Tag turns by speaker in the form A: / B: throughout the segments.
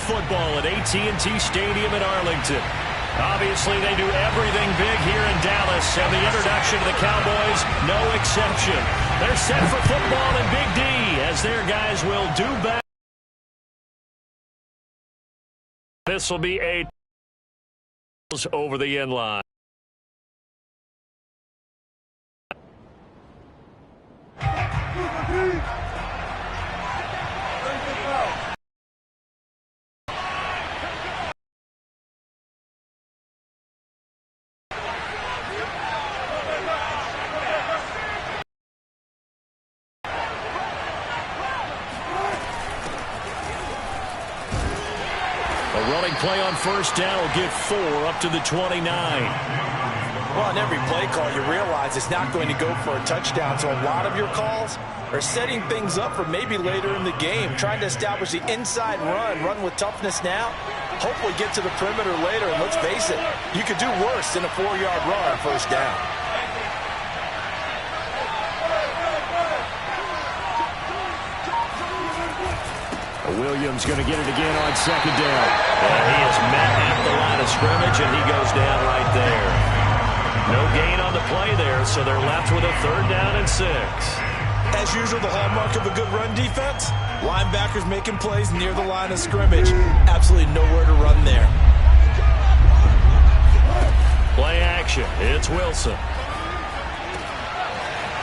A: football at AT&T Stadium in Arlington. Obviously, they do everything big here in Dallas, and the introduction to the Cowboys, no exception. They're set for football in Big D, as their guys will do back. This will be a over the end line. Running play on first down will get 4 up to the 29.
B: Well, on every play call, you realize it's not going to go for a touchdown, so a lot of your calls are setting things up for maybe later in the game, trying to establish the inside run with toughness now, hopefully get to the perimeter later, and let's face it, you could do worse than a 4-yard run on first down.
A: Williams going to get it again on second down. And he is met at the line of scrimmage, and he goes down right there. No gain on the play there, so they're left with a 3rd down and 6.
B: As usual, the hallmark of a good run defense, linebackers making plays near the line of scrimmage. Absolutely nowhere to run there.
A: Play action. It's Wilson.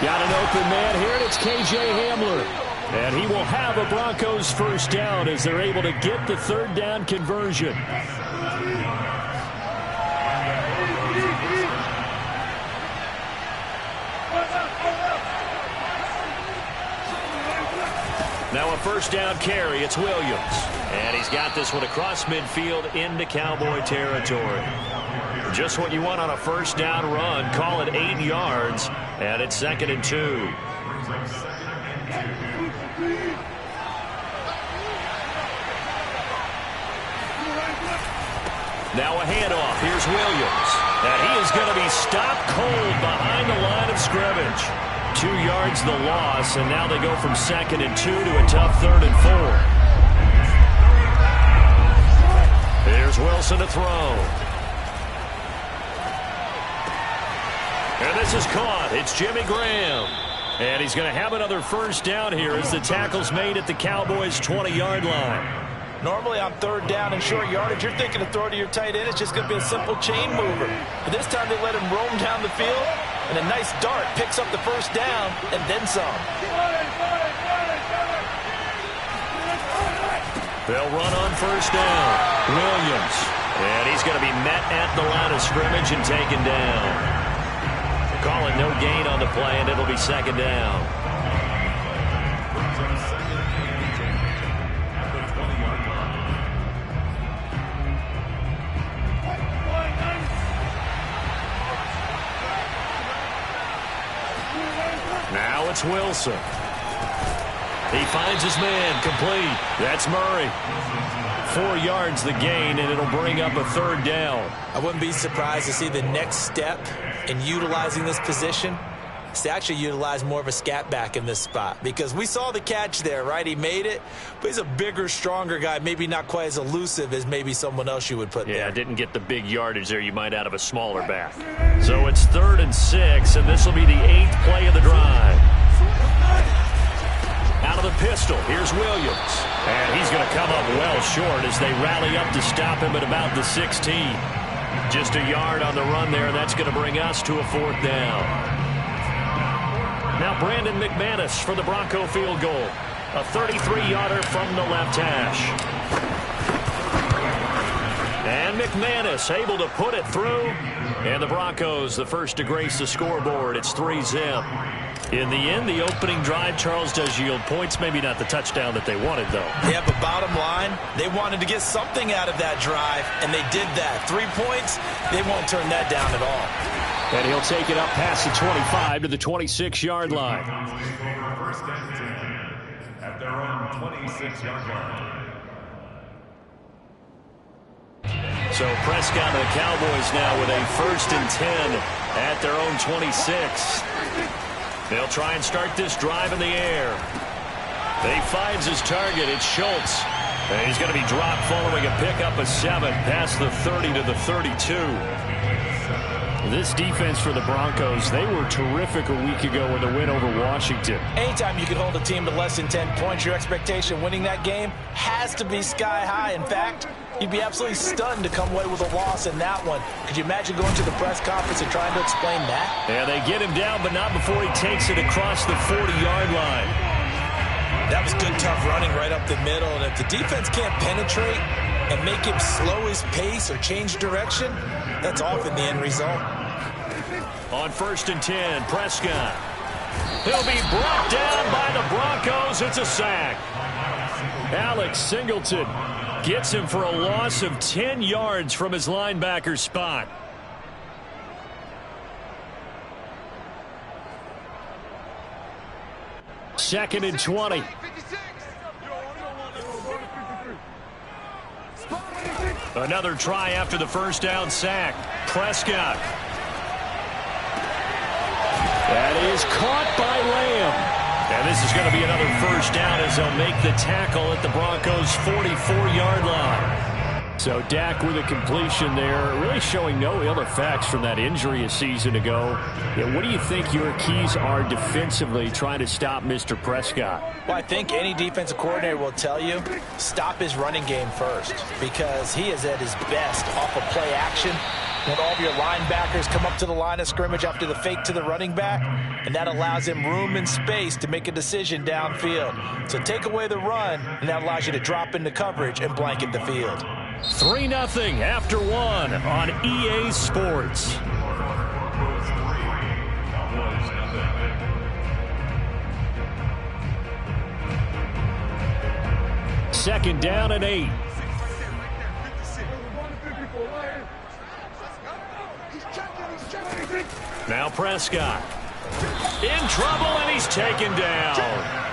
A: Got an open man here, and it's K.J. Hamler. And he will have a Broncos 1st down as they're able to get the 3rd down conversion. Now a 1st down carry. It's Williams. And he's got this one across midfield into Cowboy territory. Just what you want on a 1st down run. Call it 8 yards. And it's 2nd and 2. Now a handoff. Here's Williams. And he is going to be stopped cold behind the line of scrimmage. 2 yards the loss, and now they go from 2nd and 2 to a tough 3rd and 4. Here's Wilson to throw. And this is caught. It's Jimmy Graham. And he's going to have another 1st down here as the tackle's made at the Cowboys' 20-yard line.
B: Normally on 3rd down and short yardage, you're thinking to throw to your tight end. It's just going to be a simple chain mover. But this time they let him roam down the field, and a nice dart picks up the 1st down and then some.
A: They'll run on 1st down. Williams. And he's going to be met at the line of scrimmage and taken down. Call it no gain on the play, and it'll be 2nd down. Now it's Wilson. He finds his man, complete. That's Murray. 4 yards the gain, and it'll bring up a 3rd down.
B: I wouldn't be surprised to see the next step in utilizing this position is to actually utilize more of a scat back in this spot, because we saw the catch there, right? He made it, but he's a bigger, stronger guy, maybe not quite as elusive as maybe someone else you would put there.
A: Yeah, didn't get the big yardage there you might out of a smaller back. So it's 3rd and 6, and this will be the 8th play of the drive. Out of the pistol, here's Williams. And he's going to come up well short as they rally up to stop him at about the 16. Just a yard on the run there, and that's going to bring us to a 4th down. Now Brandon McManus for the Bronco field goal. A 33-yarder from the left hash. And McManus able to put it through. And the Broncos, the first to grace the scoreboard. It's 3-zip. In the end, the opening drive, Charles, does yield points. Maybe not the touchdown that they wanted, though.
B: Yeah, but bottom line, they wanted to get something out of that drive, and they did that. 3 points, they won't turn that down at all.
A: And he'll take it up past the 25 to the 26-yard line.
C: First and 10 at their own 26-yard line.
A: So Prescott and the Cowboys now with a 1st and 10 at their own 26. They'll try and start this drive in the air. He finds his target. It's Schultz. And he's going to be dropped following a pickup of 7 past the 30 to the 32. This defense for the Broncos, they were terrific a week ago with a win over Washington.
B: Anytime you can hold a team to less than 10 points, your expectation winning that game has to be sky high. In fact, you'd be absolutely stunned to come away with a loss in that one. Could you imagine going to the press conference and trying to explain that?
A: Yeah, they get him down, but not before he takes it across the 40-yard line.
B: That was good, tough running right up the middle. And if the defense can't penetrate and make him slow his pace or change direction, that's often the end result.
A: On 1st and 10, Prescott. He'll be brought down by the Broncos. It's a sack. Alex Singleton gets him for a loss of 10 yards from his linebacker spot. Second and 20. Another try after the first down sack. Prescott. That is caught by Lamb. And this is going to be another first down as they'll make the tackle at the Broncos' 44-yard line. So Dak with a completion there, really showing no ill effects from that injury a season ago. Yeah, what do you think your keys are defensively trying to stop Mr. Prescott?
B: Well, I think any defensive coordinator will tell you, stop his running game first, because he is at his best off of play action when all of your linebackers come up to the line of scrimmage after the fake to the running back, and that allows him room and space to make a decision downfield. So take away the run, and that allows you to drop into coverage and blanket the field.
A: 3-0 after 1 on EA Sports. Second down and 8. Now Prescott. In trouble, and he's taken down.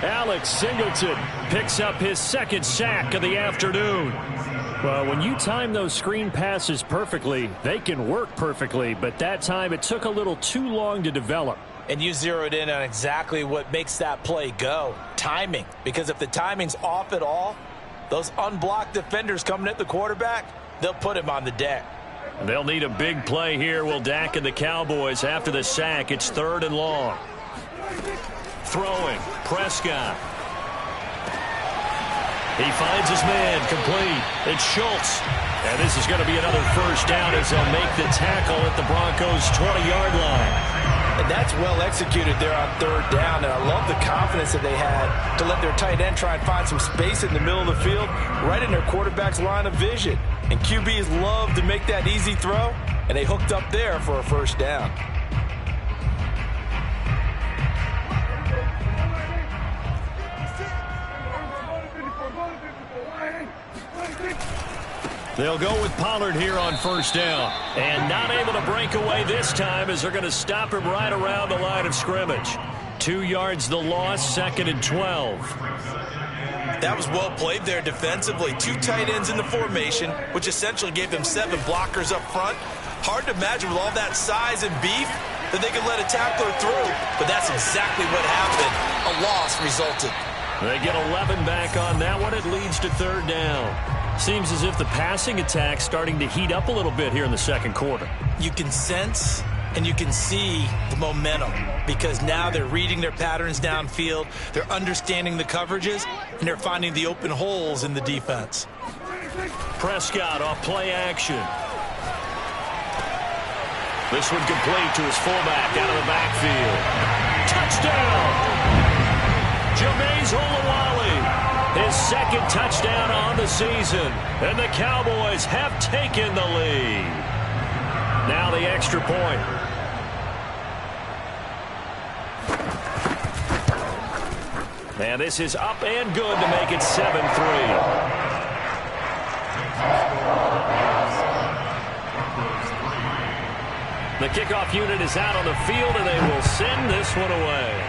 A: Alex Singleton picks up his second sack of the afternoon. Well, when you time those screen passes perfectly, they can work perfectly, but that time it took a little too long to develop.
B: And you zeroed in on exactly what makes that play go. Timing. Because if the timing's off at all, those unblocked defenders coming at the quarterback, they'll put him on the deck.
A: They'll need a big play here, will Dak and the Cowboys after the sack. It's 3rd and long. Throwing, Prescott. He finds his man, complete. It's Schultz. And this is going to be another first down as they'll make the tackle at the Broncos' 20-yard line.
B: And that's well executed there on 3rd down. And I love the confidence that they had to let their tight end try and find some space in the middle of the field, right in their quarterback's line of vision. And QBs love to make that easy throw, and they hooked up there for a first down.
A: They'll go with Pollard here on first down. And not able to break away this time as they're going to stop him right around the line of scrimmage. 2 yards the loss, 2nd and 12.
B: That was well played there defensively. 2 tight ends in the formation, which essentially gave them 7 blockers up front. Hard to imagine with all that size and beef that they could let a tackler through. But that's exactly what happened. A loss resulted.
A: They get 11 back on that one. It leads to 3rd down. Seems as if the passing attack's starting to heat up a little bit here in the second quarter.
B: You can sense and you can see the momentum because now they're reading their patterns downfield, they're understanding the coverages, and they're finding the open holes in the defense.
A: Prescott off play action. This one complete to his fullback out of the backfield. Touchdown! Jameis Olawale. His 2nd touchdown on the season. And the Cowboys have taken the lead. Now the extra point. And this is up and good to make it 7-3. The kickoff unit is out on the field, and they will send this one away.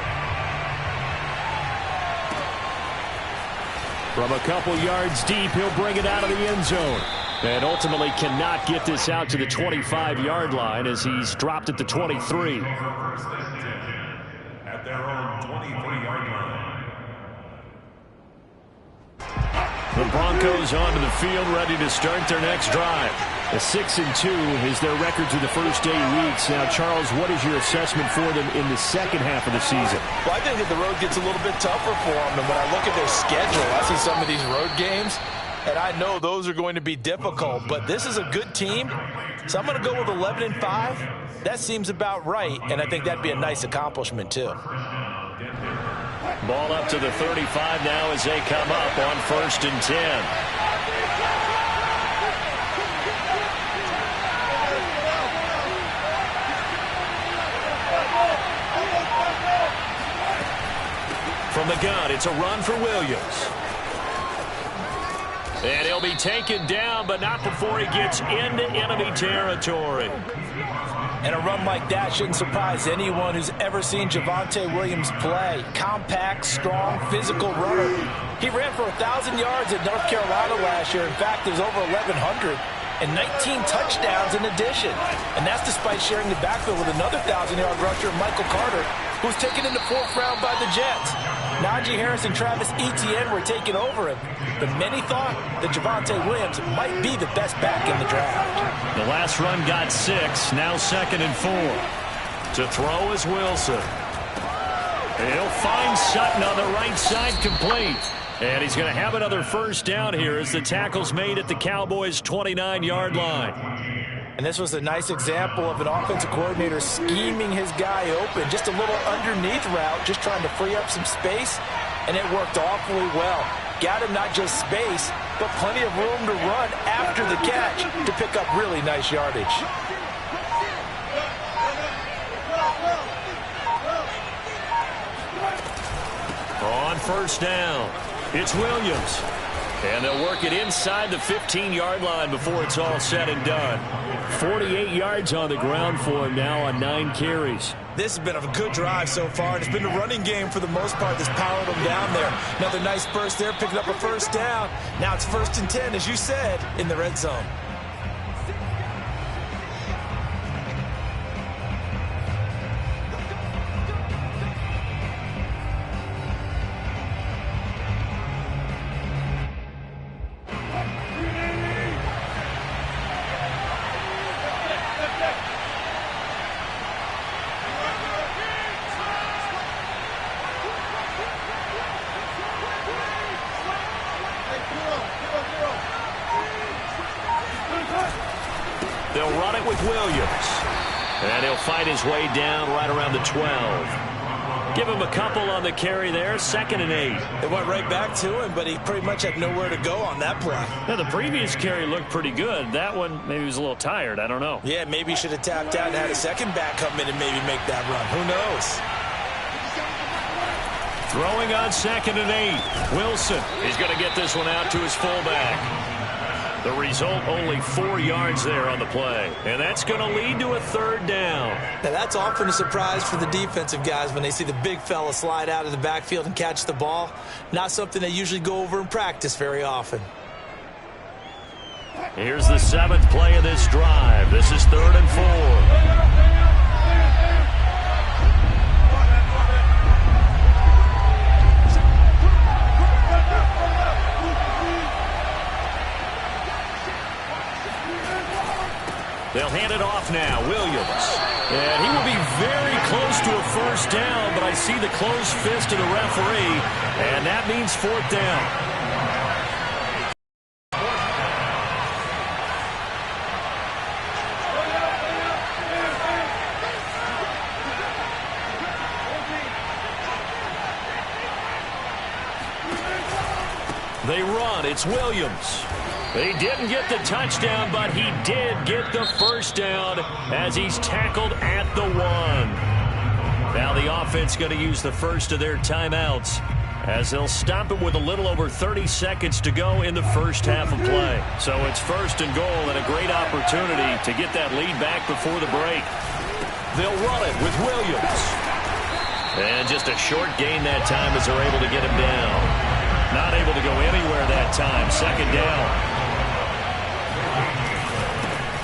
A: From a couple yards deep, he'll bring it out of the end zone. And ultimately cannot get this out to the 25-yard line as he's dropped at the 23.
C: At their own 23-yard line.
A: The Broncos onto the field, ready to start their next drive. A 6-2 is their record through the first 8 weeks. Now, Charles, what is your assessment for them in the second half of the season?
B: Well, I think that the road gets a little bit tougher for them. And when I look at their schedule, I see some of these road games, and I know those are going to be difficult. But this is a good team, so I'm going to go with 11-5. That seems about right, and I think that'd be a nice accomplishment, too.
A: Ball up to the 35 now as they come up on 1st and 10. From the gun, it's a run for Williams. And he'll be taken down, but not before he gets into enemy territory.
B: And a run like that shouldn't surprise anyone who's ever seen Javonte Williams play. Compact, strong, physical runner. He ran for 1,000 yards at North Carolina last year. In fact, there's over 1,100 and 19 touchdowns in addition. And that's despite sharing the backfield with another 1,000-yard rusher, Michael Carter, who was taken in the 4th round by the Jets. Najee Harris and Travis Etienne were taking over him. But many thought that Javonte Williams might be the best back in the draft.
A: The last run got 6, now 2nd and 4. To throw is Wilson. He'll find Sutton on the right side, complete. And he's going to have another first down here as the tackle's made at the Cowboys' 29-yard line.
B: And this was a nice example of an offensive coordinator scheming his guy open. Just a little underneath route, just trying to free up some space, and it worked awfully well. Got him not just space, but plenty of room to run after the catch to pick up really nice yardage.
A: On 1st down, it's Williams. And they'll work it inside the 15-yard line before it's all said and done. 48 yards on the ground for him now on 9 carries.
B: This has been a good drive so far, and it's been the running game for the most part that's powered them down there. Another nice burst there, picking up a first down. Now it's 1st and 10, as you said, in the red zone.
A: They'll run it with Williams. And he'll fight his way down right around the 12. Give him a couple on the carry there, 2nd and 8.
B: It went right back to him, but he pretty much had nowhere to go on that play.
A: Now, the previous carry looked pretty good. That one, maybe he was a little tired. I don't know.
B: Yeah, maybe he should have tapped out and had a second back come in and maybe make that run. Who knows?
A: Throwing on 2nd and 8. Wilson. He's going to get this one out to his fullback. The result, only 4 yards there on the play. And that's going to lead to a 3rd down.
B: Now, that's often a surprise for the defensive guys when they see the big fella slide out of the backfield and catch the ball. Not something they usually go over in practice very often.
A: Here's the 7th play of this drive. This is 3rd and 4. They'll hand it off now. Williams. And he will be very close to a first down, but I see the closed fist of the referee, and that means 4th down. They run. It's Williams. He didn't get the touchdown, but he did get the first down as he's tackled at the 1. Now the offense going to use the first of their timeouts as they'll stop it with a little over 30 seconds to go in the first half of play. So it's 1st and goal and a great opportunity to get that lead back before the break. They'll run it with Williams. And just a short gain that time as they're able to get him down. Not able to go anywhere that time. 2nd down.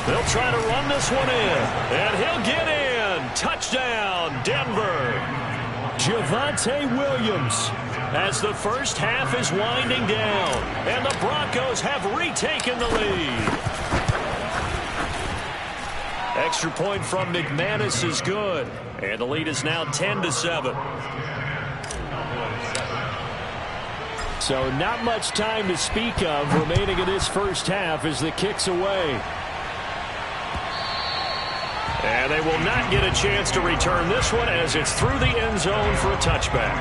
A: They'll try to run this one in, and he'll get in. Touchdown, Denver. Javonte Williams as the first half is winding down, and the Broncos have retaken the lead. Extra point from McManus is good, and the lead is now 10-7. So not much time to speak of remaining in this first half as the kick's away. And they will not get a chance to return this one as it's through the end zone for a touchback.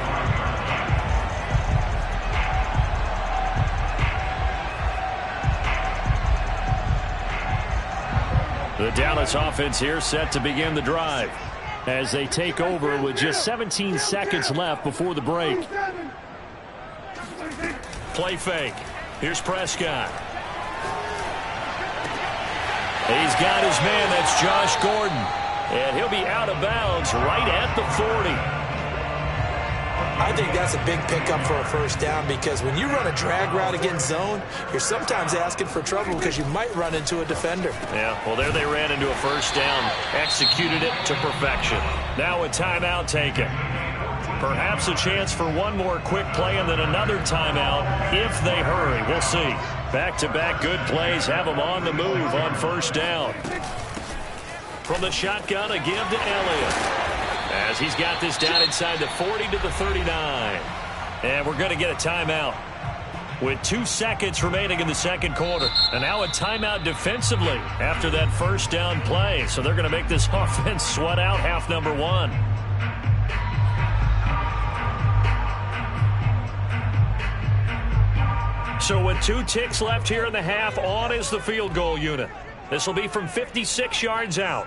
A: The Dallas offense here set to begin the drive as they take over with just 17 seconds left before the break. Play fake. Here's Prescott. He's got his man. That's Josh Gordon. And he'll be out of bounds right at the 40.
B: I think that's a big pickup for a first down because when you run a drag route against zone, you're sometimes asking for trouble because you might run into a defender.
A: Yeah, well, there they ran into a first down. Executed it to perfection. Now a timeout taken. Perhaps a chance for one more quick play and then another timeout if they hurry. We'll see. Back-to-back good plays have them on the move on first down. From the shotgun, a give to Elliott as he's got this down inside the 40 to the 39. And we're going to get a timeout with 2 seconds remaining in the second quarter. And now a timeout defensively after that first down play. So they're going to make this offense sweat out half number one. So with 2 ticks left here in the half, on is the field goal unit. This will be from 56 yards out.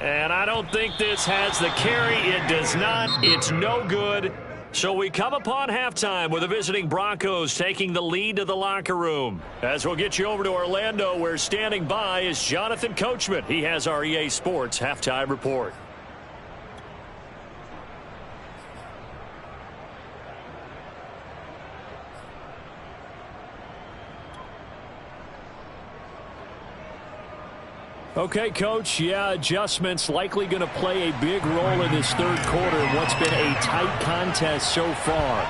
A: And I don't think this has the carry. It does not. It's no good. So we come upon halftime with the visiting Broncos taking the lead to the locker room. As we'll get you over to Orlando, where standing by is Jonathan Coachman. He has our EA Sports halftime report. Okay, Coach, yeah, adjustments likely going to play a big role in this third quarter in what's been a tight contest so far.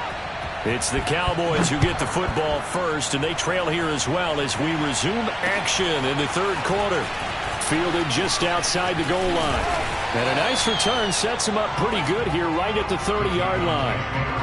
A: It's the Cowboys who get the football first, and they trail here as well as we resume action in the third quarter. Fielded just outside the goal line. And a nice return sets him up pretty good here right at the 30-yard line.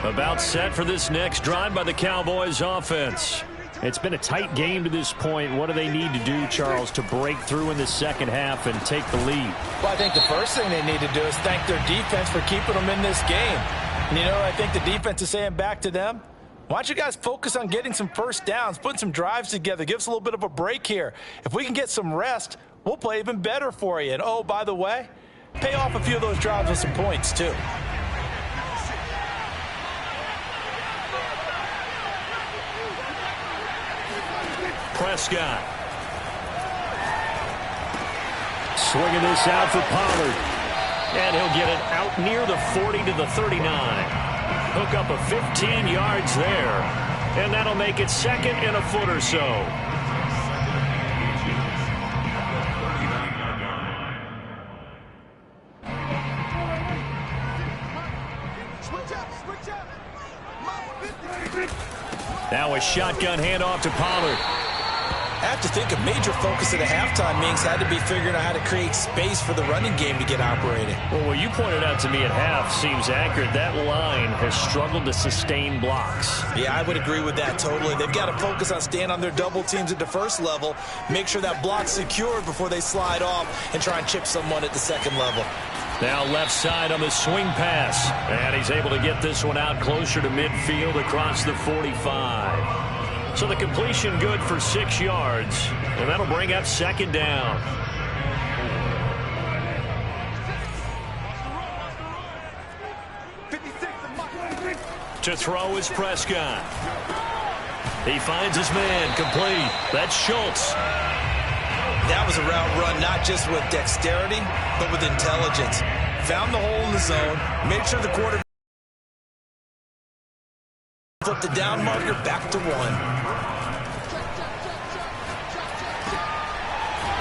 A: About set for this next drive by the Cowboys offense. It's been a tight game to this point. What do they need to do, Charles, to break through in the second half and take the lead?
B: Well, I think the first thing they need to do is thank their defense for keeping them in this game. And, you know, I think the defense is saying back to them, why don't you guys focus on getting some first downs, putting some drives together, give us a little bit of a break here. If we can get some rest, we'll play even better for you. And, oh, by the way, pay off a few of those drives with some points, too.
A: Prescott. Swinging this out for Pollard. And he'll get it out near the 40 to the 39. Hook up of 15 yards there. And that'll make it second and a foot or so. Now a shotgun handoff to Pollard.
B: I have to think a major focus of the halftime meetings had to be figuring out how to create space for the running game to get operating.
A: Well, what you pointed out to me at half seems accurate. That line has struggled to sustain blocks.
B: Yeah, I would agree with that totally. They've got to focus on staying on their double teams at the first level, make sure that block's secured before they slide off and try and chip someone at the second level.
A: Now left side on the swing pass. And he's able to get this one out closer to midfield across the 45. So the completion good for 6 yards. And that'll bring up second down. To throw is Prescott. He finds his man, complete. That's Schultz.
B: That was a route run not just with dexterity, but with intelligence. Found the hole in the zone, made sure the quarterback up the down marker, back to 1.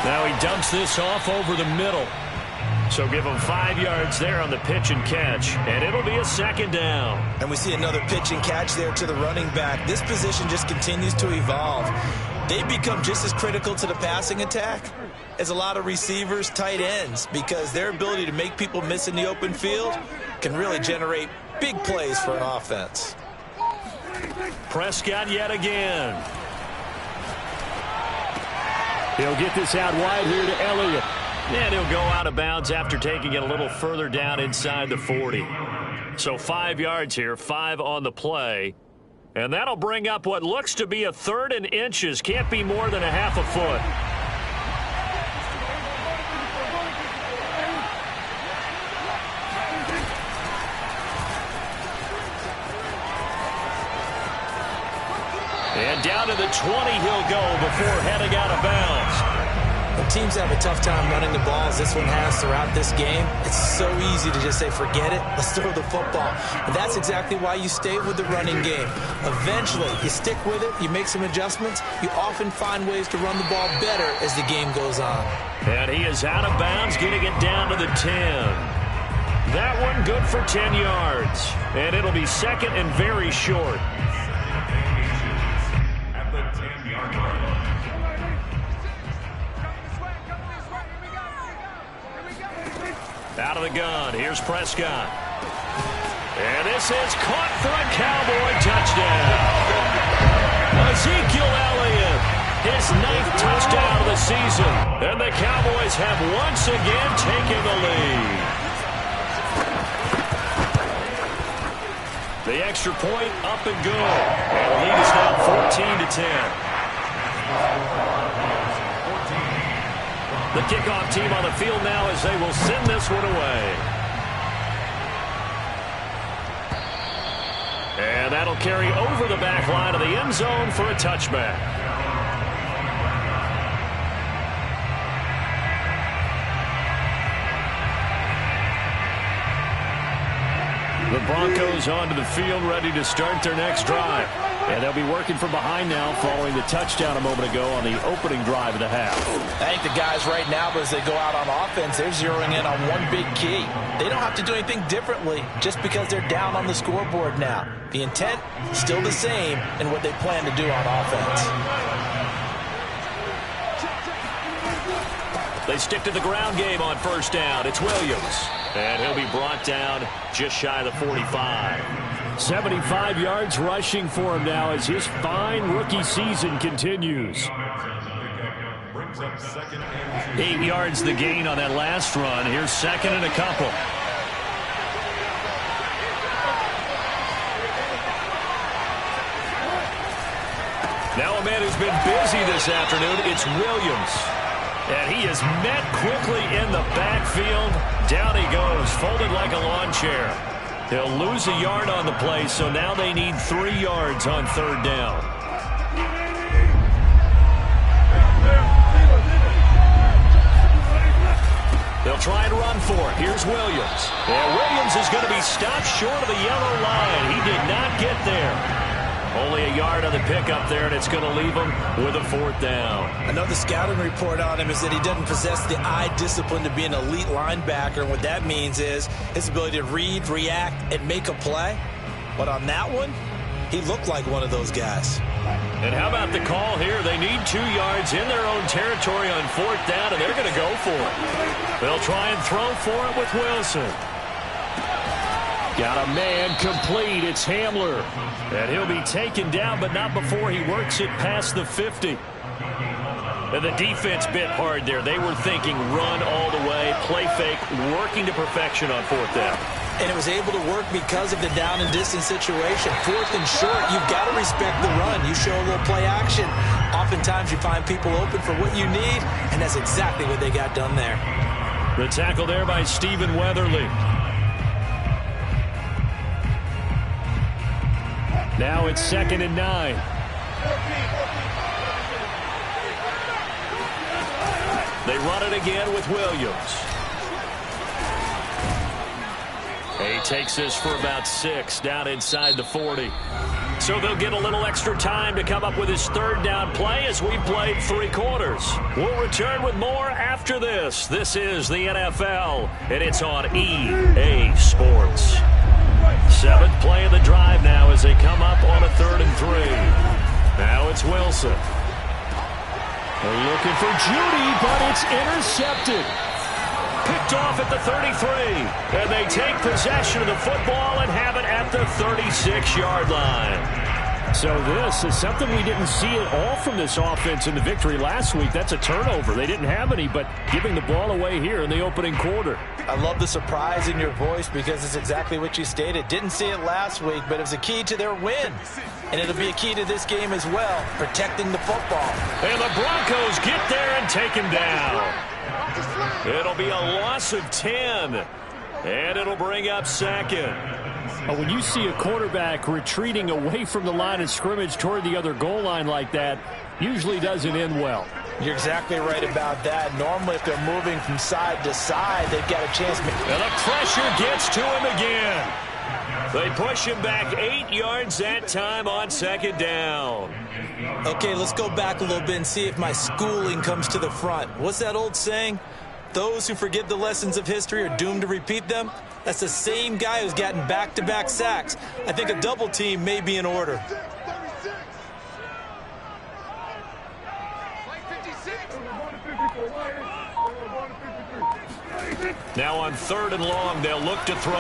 A: Now he dumps this off over the middle. So give him 5 yards there on the pitch and catch, and it'll be a 2nd down.
B: And we see another pitch and catch there to the running back. This position just continues to evolve. They become just as critical to the passing attack as a lot of receivers, tight ends, because their ability to make people miss in the open field can really generate big plays for an offense.
A: Prescott yet again. He'll get this out wide here to Elliott. And he'll go out of bounds after taking it a little further down inside the 40. So 5 yards here, 5 on the play. And that'll bring up what looks to be a 3rd and inches. Can't be more than a half a foot. And down to the 20 he'll go before heading out of bounds.
B: When teams have a tough time running the ball, as this one has throughout this game, it's so easy to just say, forget it, let's throw the football. And that's exactly why you stay with the running game. Eventually, you stick with it, you make some adjustments, you often find ways to run the ball better as the game goes on.
A: And he is out of bounds, getting it down to the 10. That one good for 10 yards. And it'll be 2nd and very short.
C: At the 10-yard line.
A: Out of the gun, here's Prescott. And this is caught for a Cowboy touchdown. Ezekiel Elliott, his 9th touchdown of the season. And the Cowboys have once again taken the lead. The extra point up and good. And the lead is now 14-10. The kickoff team on the field now as they will send this one away. And that'll carry over the back line of the end zone for a touchback. The Broncos onto the field, ready to start their next drive. And they'll be working from behind now following the touchdown a moment ago on the opening drive of the half.
B: I think the guys right now, as they go out on offense, they're zeroing in on one big key. They don't have to do anything differently just because they're down on the scoreboard now. The intent is still the same in what they plan to do on offense.
A: They stick to the ground game on 1st down. It's Williams. And he'll be brought down just shy of the 45. 75 yards rushing for him now as his fine rookie season continues. 8 yards the gain on that last run. Here's 2nd and a couple. Now a man who's been busy this afternoon, it's Williams. And he is met quickly in the backfield. Down he goes, folded like a lawn chair. He'll lose a yard on the play, so now they need 3 yards on 3rd down. They'll try and run for it. Here's Williams. And Williams is going to be stopped short of the yellow line. He did not get there. Only a yard on the pickup there, and it's going to leave him with a 4th down.
B: Another scouting report on him is that he doesn't possess the eye discipline to be an elite linebacker. And what that means is his ability to read, react, and make a play. But on that one, he looked like one of those guys.
A: And how about the call here? They need 2 yards in their own territory on 4th down, and they're going to go for it. They'll try and throw for it with Wilson. Got a man complete. It's Hamler. And he'll be taken down, but not before he works it past the 50. And the defense bit hard there. They were thinking run all the way, play fake, working to perfection on 4th down.
B: And it was able to work because of the down and distance situation. 4th and short, you've got to respect the run. You show a little play action. Oftentimes you find people open for what you need, and that's exactly what they got done there.
A: The tackle there by Stephen Weatherly. Now it's 2nd and 9. They run it again with Williams. He takes this for about 6 down inside the 40. So they'll get a little extra time to come up with his third down play as we've played 3 quarters. We'll return with more after this. This is the NFL, and it's on EA Sports. 7th play of the drive now as they come up on a 3rd and 3. Now it's Wilson. They're looking for Judy, but it's intercepted. Picked off at the 33. And they take possession of the football and have it at the 36-yard line. So this is something we didn't see at all from this offense in the victory last week. That's a turnover. They didn't have any, but giving the ball away here in the opening quarter.
B: I love the surprise in your voice because it's exactly what you stated. Didn't see it last week, but it was a key to their win. And it'll be a key to this game as well, protecting the football.
A: And the Broncos get there and take him down. It'll be a loss of 10, and it'll bring up 2nd.
D: When you see a quarterback retreating away from the line of scrimmage toward the other goal line like that, usually doesn't end well.
B: You're exactly right about that. Normally, if they're moving from side to side, they've got a chance.
A: And the pressure gets to him again. They push him back 8 yards that time on 2nd down.
B: Okay, let's go back a little bit and see if my schooling comes to the front. What's that old saying? Those who forget the lessons of history are doomed to repeat them. That's the same guy who's gotten back-to-back sacks. I think a double team may be in order.
A: Now on 3rd and long, they'll look to throw.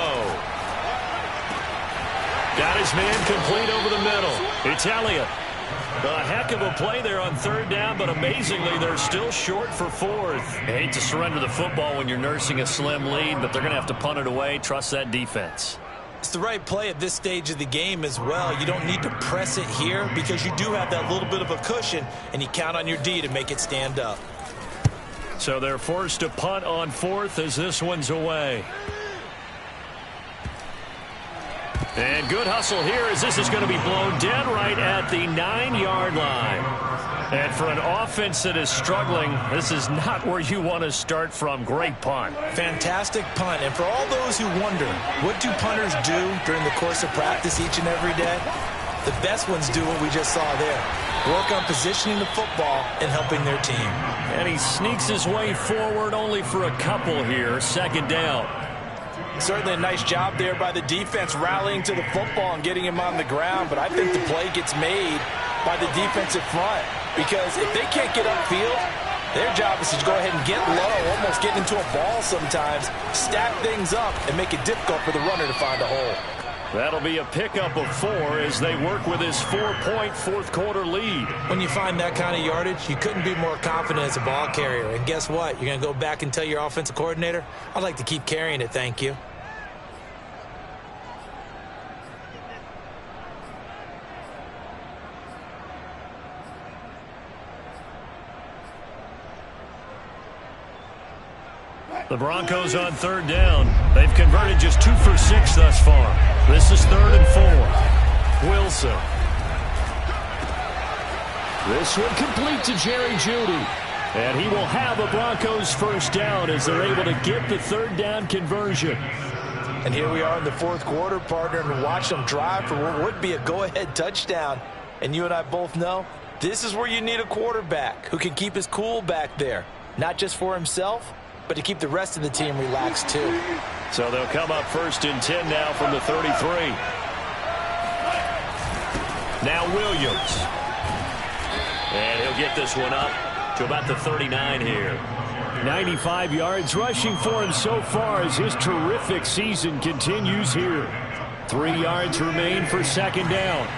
A: Got his man complete over the middle. It's Elliott. A heck of a play there on 3rd down, but amazingly, they're still short for 4th. I hate to surrender the football when you're nursing a slim lead, but they're going to have to punt it away. Trust that defense.
B: It's the right play at this stage of the game as well. You don't need to press it here because you do have that little bit of a cushion, and you count on your D to make it stand up.
A: So they're forced to punt on 4th as this one's away. And good hustle here as this is going to be blown dead right at the 9-yard line. And for an offense that is struggling, this is not where you want to start from. Great punt.
B: Fantastic punt. And for all those who wonder, what do punters do during the course of practice each and every day? The best ones do what we just saw there. Work on positioning the football and helping their team.
A: And he sneaks his way forward only for a couple here. 2nd down.
B: Certainly a nice job there by the defense rallying to the football and getting him on the ground, but I think the play gets made by the defensive front because if they can't get upfield, their job is to go ahead and get low, almost get into a ball sometimes, stack things up, and make it difficult for the runner to find a hole.
A: That'll be a pickup of 4 as they work with his 4-point 4th quarter lead.
B: When you find that kind of yardage, you couldn't be more confident as a ball carrier. And guess what? You're going to go back and tell your offensive coordinator, I'd like to keep carrying it, thank you.
A: The Broncos on 3rd down. They've converted just 2 for 6 thus far. This is 3rd and 4. Wilson.
D: This one complete to Jerry Jeudy. And he will have a Broncos 1st down as they're able to get the 3rd down conversion.
B: And here we are in the 4th quarter, partner, and watch them drive for what would be a go-ahead touchdown. And you and I both know this is where you need a quarterback who can keep his cool back there. Not just for himself, but to keep the rest of the team relaxed too.
A: So they'll come up 1st and 10 now from the 33. Now Williams. And he'll get this one up to about the 39 here.
D: 95 yards rushing for him so far as his terrific season continues here. 3 yards remain for 2nd down.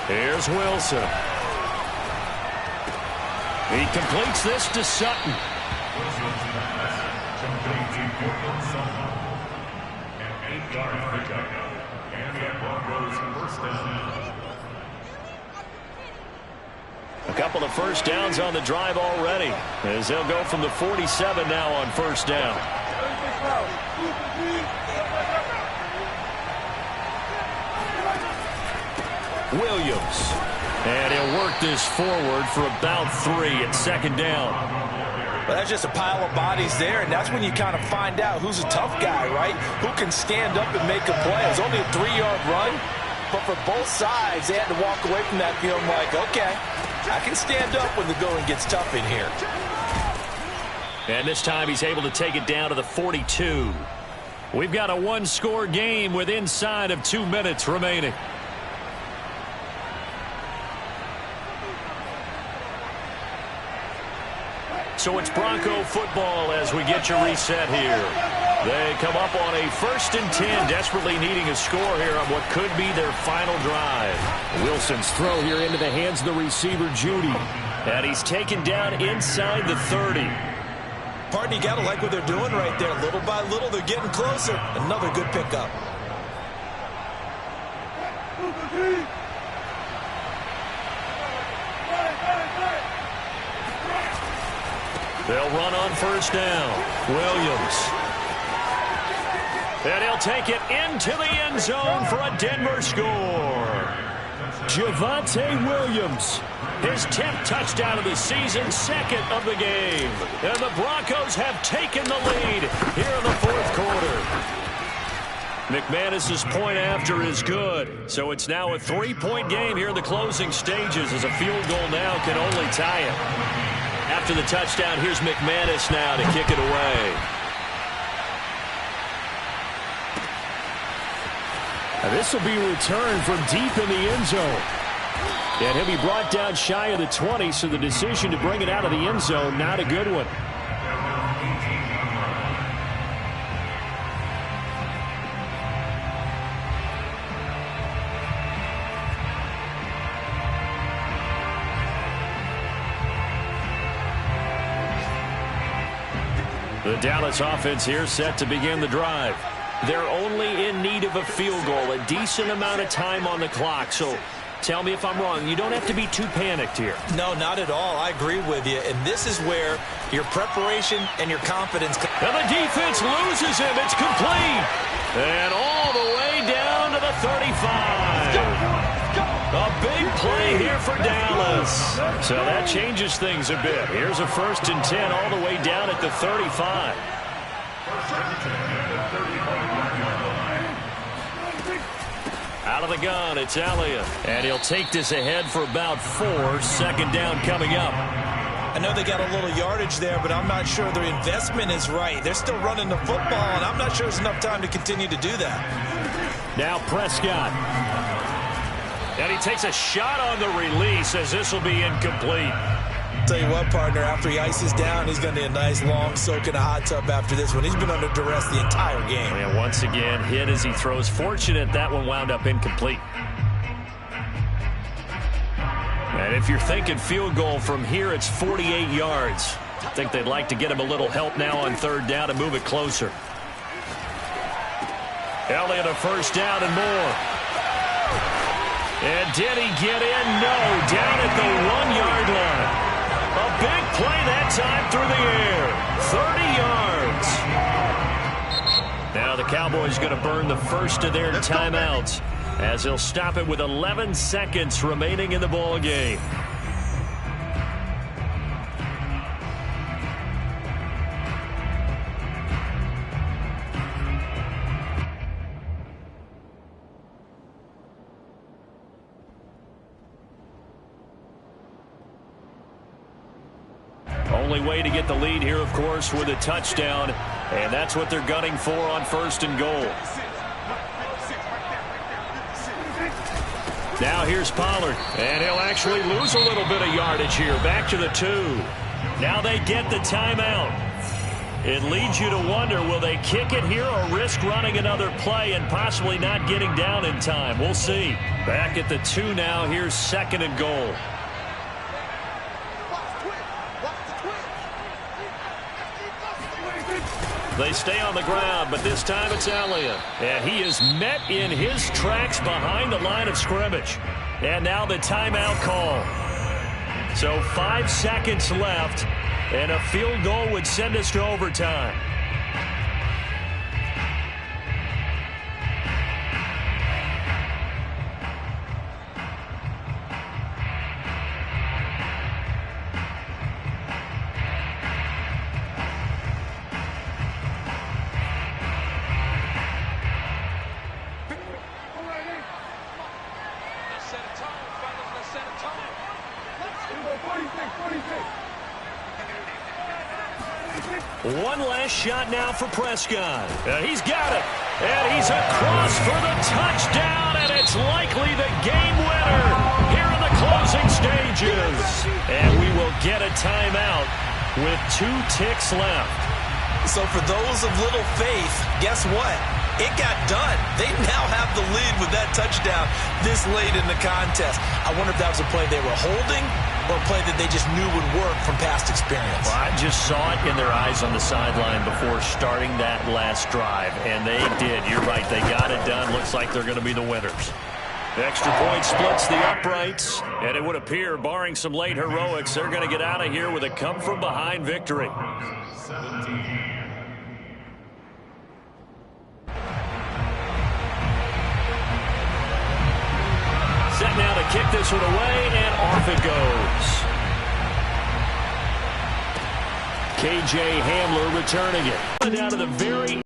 A: Here's Wilson. He completes this to Sutton. A couple of 1st downs on the drive already, as they'll go from the 47 now on 1st down. Williams. And he'll work this forward for about 3 at 2nd down.
B: Well, that's just a pile of bodies there, and that's when you kind of find out who's a tough guy, right? Who can stand up and make a play. It was only a 3-yard run, but for both sides, they had to walk away from that feeling like, okay, I can stand up when the going gets tough in here.
A: And this time he's able to take it down to the 42. We've got a one-score game with inside of 2 minutes remaining. So it's Bronco football as we get you reset here. They come up on a 1st and 10, desperately needing a score here on what could be their final drive. Wilson's throw here into the hands of the receiver, Judy. And he's taken down inside the 30.
B: Partner, you got to like what they're doing right there. Little by little, they're getting closer. Another good pickup.
A: They'll run on 1st down. Williams. And he'll take it into the end zone for a Denver score. Javonte Williams. His 10th touchdown of the season, 2nd of the game. And the Broncos have taken the lead here in the 4th quarter. McManus's point after is good. So it's now a 3-point game here in the closing stages as a field goal now can only tie it. After the touchdown, here's McManus now to kick it away.
D: Now this will be returned from deep in the end zone. And he'll be brought down shy of the 20, so the decision to bring it out of the end zone, not a good one.
A: The Dallas offense here set to begin the drive. They're only in need of a field goal, a decent amount of time on the clock. So tell me if I'm wrong. You don't have to be too panicked here.
B: No, not at all. I agree with you. And this is where your preparation and your confidence.
A: And the defense loses him. It's complete. And all the way down to the 35. A big play here for Dallas. So that changes things a bit. Here's a 1st and 10 all the way down at the 35. Out of the gun, it's Elliott. And he'll take this ahead for about 4. 2nd down coming up.
B: I know they got a little yardage there, but I'm not sure their investment is right. They're still running the football, and I'm not sure there's enough time to continue to do that.
A: Now Prescott. And he takes a shot on the release as this will be incomplete.
B: Tell you what, partner, after he ices down, he's going to need a nice long soak in a hot tub after this one. He's been under duress the entire game.
A: And once again, hit as he throws. Fortunate that one wound up incomplete. And if you're thinking field goal from here, it's 48 yards. I think they'd like to get him a little help now on 3rd down and move it closer. Elliott a 1st down and more. And did he get in? No, down at the 1-yard line. A big play that time through the air. 30 yards. Now the Cowboys going to burn the first of their timeouts as they'll stop it with 11 seconds remaining in the ball game. Only way to get the lead here, of course, with a touchdown, and that's what they're gunning for on 1st and goal. Now here's Pollard, and he'll actually lose a little bit of yardage here, back to the 2. Now they get the timeout. It leads you to wonder, will they kick it here or risk running another play and possibly not getting down in time? We'll see. Back at the 2 now, here's 2nd and goal. They stay on the ground, but this time it's Elliott. And he is met in his tracks behind the line of scrimmage. And now the timeout call. So 5 seconds left, and a field goal would send us to overtime.
D: One last shot now for Prescott. He's got it. And he's across for the touchdown, and it's likely the game winner here in the closing stages. And we will get a timeout with 2 ticks left.
B: So for those of little faith, guess what? It got done. They now have the lead with that touchdown this late in the contest. I wonder if that was a play they were holding or a play that they just knew would work from past experience.
D: Well, I just saw it in their eyes on the sideline before starting that last drive, and they did. You're right. They got it done. Looks like they're going to be the winners. The extra point splits the uprights, and it would appear, barring some late heroics, they're going to get out of here with a come-from-behind victory.
C: 17.
D: Set now to kick this one away, and off it goes. KJ Hamler returning it. Down to the very...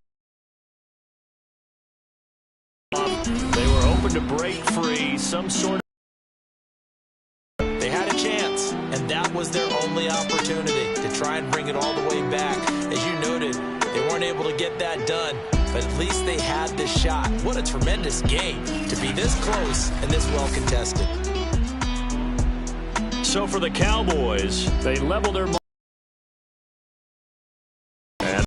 D: They were hoping to break free, some sort of...
B: They had a chance, and that was their only opportunity to try and bring it all the way back. As you noted, they weren't able to get that done, but at least they had the shot. What a tremendous game to be this close and this well contested.
D: So for the Cowboys, they level their